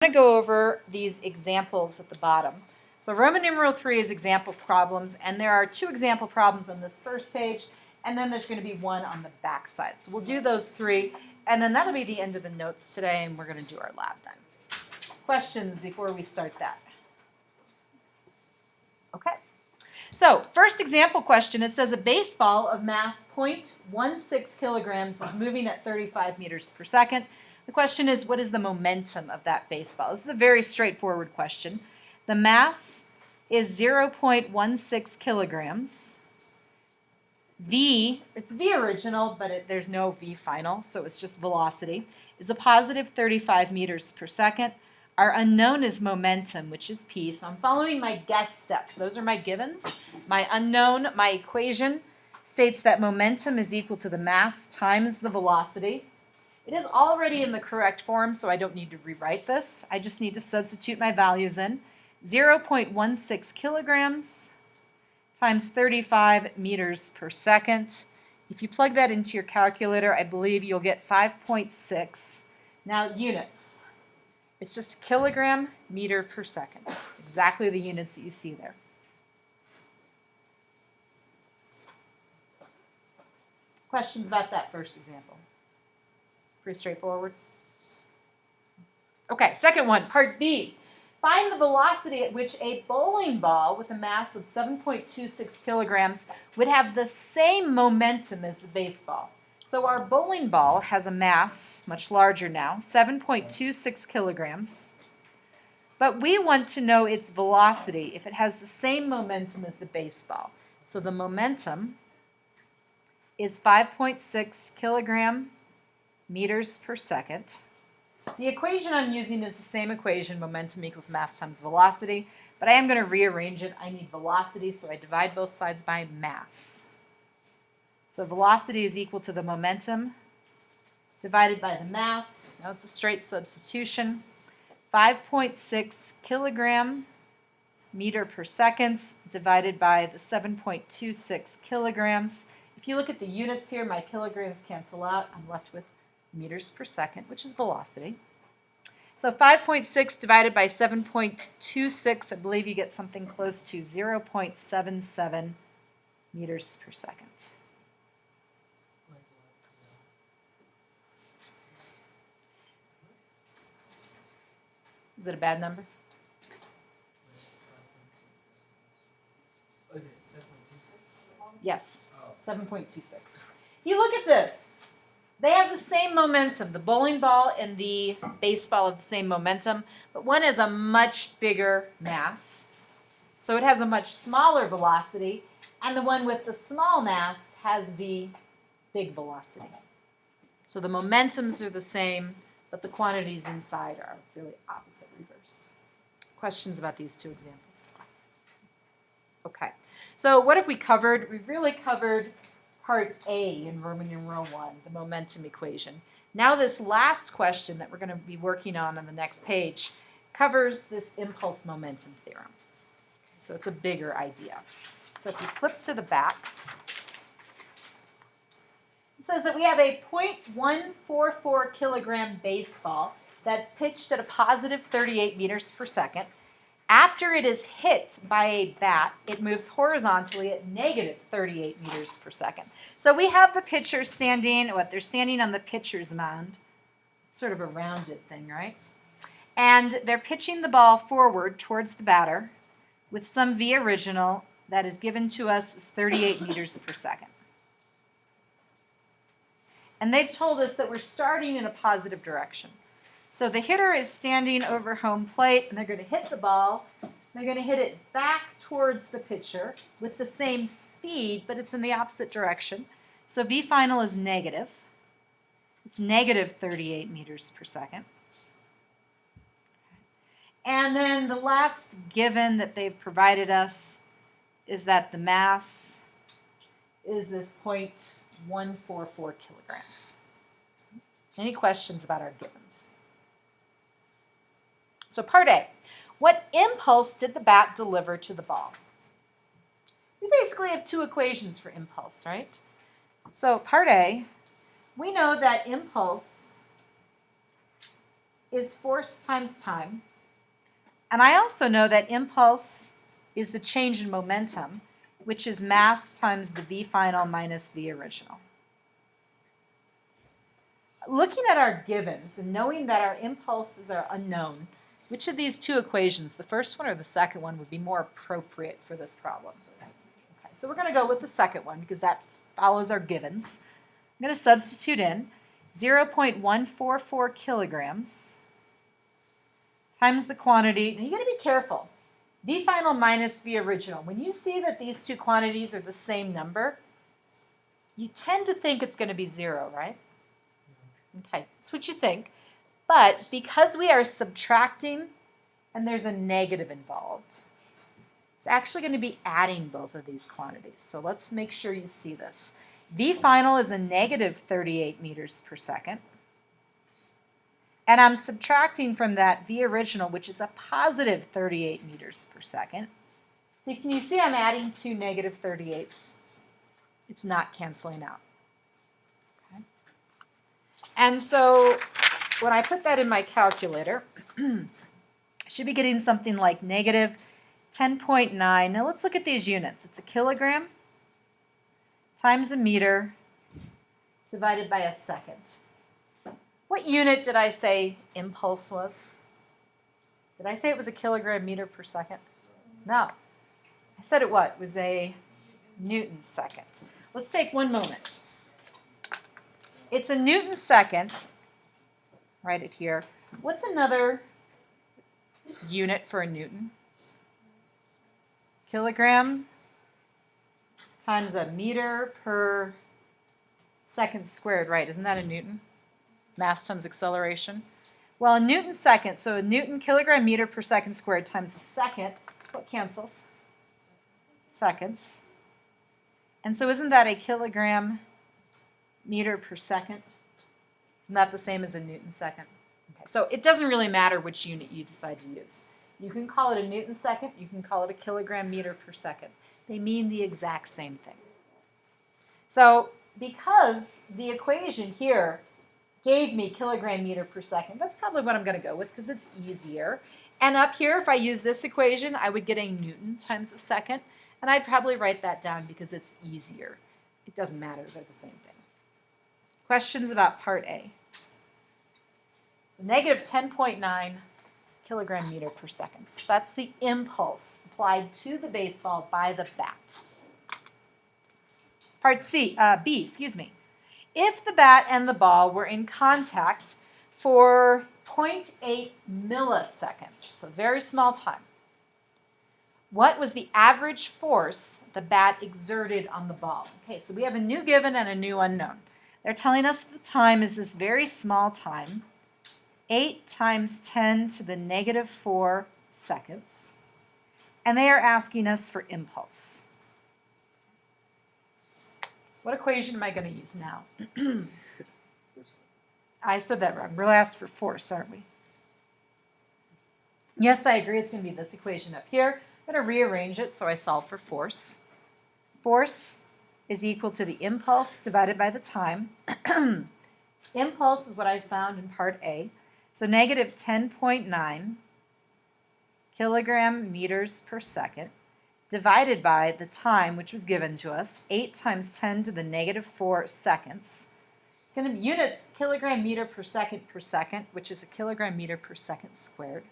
I'm going to go over these examples at the bottom. So Roman numeral 3 is example problems, and there are 2 example problems on this first page, and then there's going to be 1 on the back side. So we'll do those 3, and then that'll be the end of the notes today, and we're going to do our lab then. Questions before we start that? Okay. So first example question, it says a baseball of mass 0.16 kilograms is moving at 35 meters per second. The question is, what is the momentum of that baseball? This is a very straightforward question. The mass is 0.16 kilograms. V, it's V original, but there's no V final, so it's just velocity, is a positive 35 meters per second. Our unknown is momentum, which is P. So I'm following my guess steps. Those are my givens. My unknown, my equation, states that momentum is equal to the mass times the velocity. It is already in the correct form, so I don't need to rewrite this. I just need to substitute my values in. 0.16 kilograms times 35 meters per second. If you plug that into your calculator, I believe you'll get 5.6. Now, units. It's just kilogram meter per second. Exactly the units that you see there. Questions about that first example? Pretty straightforward. Okay, second one, part B. Find the velocity at which a bowling ball with a mass of 7.26 kilograms would have the same momentum as the baseball. So our bowling ball has a mass, much larger now, 7.26 kilograms. But we want to know its velocity if it has the same momentum as the baseball. So the momentum is 5.6 kilogram meters per second. The equation I'm using is the same equation, momentum equals mass times velocity, but I am going to rearrange it. I need velocity, so I divide both sides by mass. So velocity is equal to the momentum divided by the mass. Now it's a straight substitution. 5.6 kilogram meter per second divided by the 7.26 kilograms. If you look at the units here, my kilograms cancel out. I'm left with meters per second, which is velocity. So 5.6 divided by 7.26, I believe you get something close to 0.77 meters per second. Is it a bad number? What is it, 7.26? Yes, 7.26. If you look at this, they have the same momentum. The bowling ball and the baseball have the same momentum, but one has a much bigger mass, so it has a much smaller velocity, and the one with the small mass has the big velocity. So the momentums are the same, but the quantities inside are really opposite, reversed. Questions about these 2 examples? Okay, so what have we covered? We really covered part A in Roman numeral 1, the momentum equation. Now this last question that we're going to be working on the next page covers this impulse momentum theorem. So it's a bigger idea. So if you flip to the back, it says that we have a 0.144 kilogram baseball that's pitched at a positive 38 meters per second. After it is hit by a bat, it moves horizontally at negative 38 meters per second. So we have the pitcher standing, they're standing on the pitcher's mound. It's sort of a rounded thing, right? And they're pitching the ball forward towards the batter with some V original that is given to us as 38 meters per second. And they've told us that we're starting in a positive direction. So the hitter is standing over home plate, and they're going to hit the ball. They're going to hit it back towards the pitcher with the same speed, but it's in the opposite direction. So V final is negative. It's negative 38 meters per second. And then the last given that they've provided us is that the mass is this 0.144 kilograms. Any questions about our givens? So part A, what impulse did the bat deliver to the ball? We basically have 2 equations for impulse, right? So part A, we know that impulse is force times time. And I also know that impulse is the change in momentum, which is mass times the v final minus v original. Looking at our givens and knowing that our impulses are unknown, which of these two equations, the first one or the second one, would be more appropriate for this problem? Okay, so we're going to go with the second one because that follows our givens. I'm going to substitute in 0.144 kilograms times the quantity. Now you got to be careful. V final minus V original. When you see that these two quantities are the same number, you tend to think it's going to be 0, right? Okay, that's what you think. But because we are subtracting and there's a negative involved, it's actually going to be adding both of these quantities. So let's make sure you see this. V final is a negative 38 meters per second. And I'm subtracting from that V original, which is a positive 38 meters per second. So can you see I'm adding two negative 38s? It's not canceling out. Okay. And so when I put that in my calculator, I should be getting something like negative 10.9. Now let's look at these units. It's a kilogram times a meter divided by a second. What unit did I say impulse was? Did I say it was a kilogram meter per second? No. I said it what? It was a Newton second. Let's take one moment. It's a Newton second. Write it here. What's another unit for a Newton? Kilogram times a meter per second squared, right? Isn't that a Newton? Mass times acceleration. Well, a Newton second, so a Newton kilogram meter per second squared times a second, what cancels? Seconds. And so isn't that a kilogram meter per second? Isn't that the same as a Newton second? Okay, so it doesn't really matter which unit you decide to use. You can call it a Newton second, you can call it a kilogram meter per second. They mean the exact same thing. So because the equation here gave me kilogram meter per second, that's probably what I'm going to go with because it's easier. And up here, if I use this equation, I would get a Newton times a second. And I'd probably write that down because it's easier. It doesn't matter, they're the same thing. Questions about part A? So negative 10.9 kilogram meter per second. So that's the impulse applied to the baseball by the bat. Part B, excuse me. If the bat and the ball were in contact for 0.8 milliseconds, so very small time, what was the average force the bat exerted on the ball? Okay, so we have a new given and a new unknown. They're telling us the time is this very small time, 8 times 10 to the negative 4 seconds, and they are asking us for impulse. What equation am I going to use now? I said that wrong. We're going to ask for force, aren't we? Yes, I agree. It's going to be this equation up here. I'm going to rearrange it so I solve for force. Force is equal to the impulse divided by the time. Impulse is what I found in part A. So negative 10.9 kilogram meters per second divided by the time, which was given to us, 8 times 10 to the negative 4 seconds. It's going to be units kilogram meter per second, which is a kilogram meter per second squared.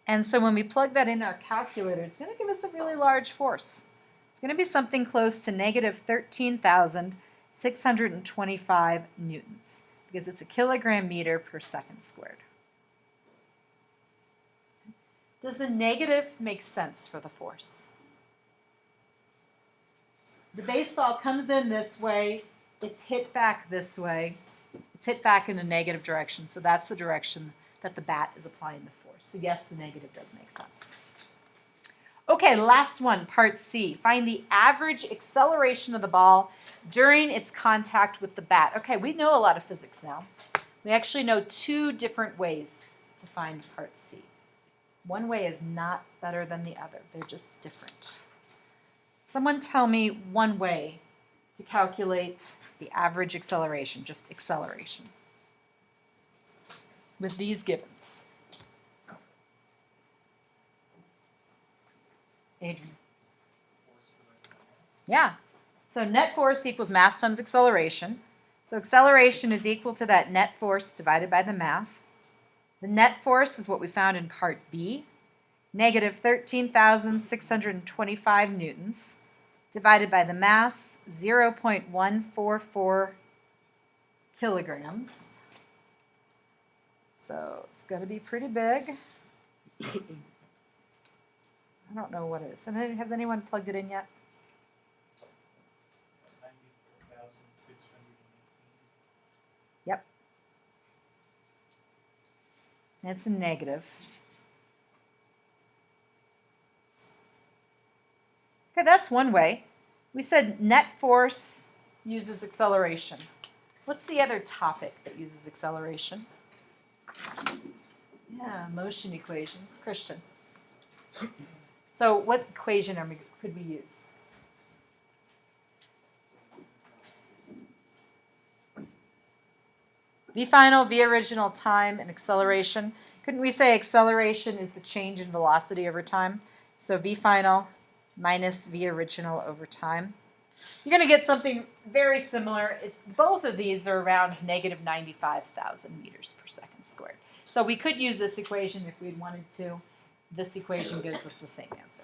And so when we plug that in our calculator, it's going to give us a really large force. It's going to be something close to negative 13,625 newtons because it's a kilogram meter per second squared. Does the negative make sense for the force? The baseball comes in this way, it's hit back this way, it's hit back in a negative direction, so that's the direction that the bat is applying the force. So yes, the negative does make sense. Okay, last one, part C. Find the average acceleration of the ball during its contact with the bat. Okay, we know a lot of physics now. We actually know 2 different ways to find part C. One way is not better than the other. They're just different. Someone tell me one way to calculate the average acceleration, just acceleration. with these givens? Adrian. Yeah. So net force equals mass times acceleration. So acceleration is equal to that net force divided by the mass. The net force is what we found in part B, negative 13,625 newtons, divided by the mass, 0.144 kilograms. So it's going to be pretty big. I don't know what it is. And has anyone plugged it in yet? 94,618. Yep. It's a negative. Okay, that's one way. We said net force uses acceleration. What's the other topic that uses acceleration? Yeah, motion equations. Christian. So what equation could we use? V final, V original, time, and acceleration. Couldn't we say acceleration is the change in velocity over time? So V final minus V original over time. You're going to get something very similar. Both of these are around negative 95,000 meters per second squared. So we could use this equation if we wanted to. This equation gives us the same answer.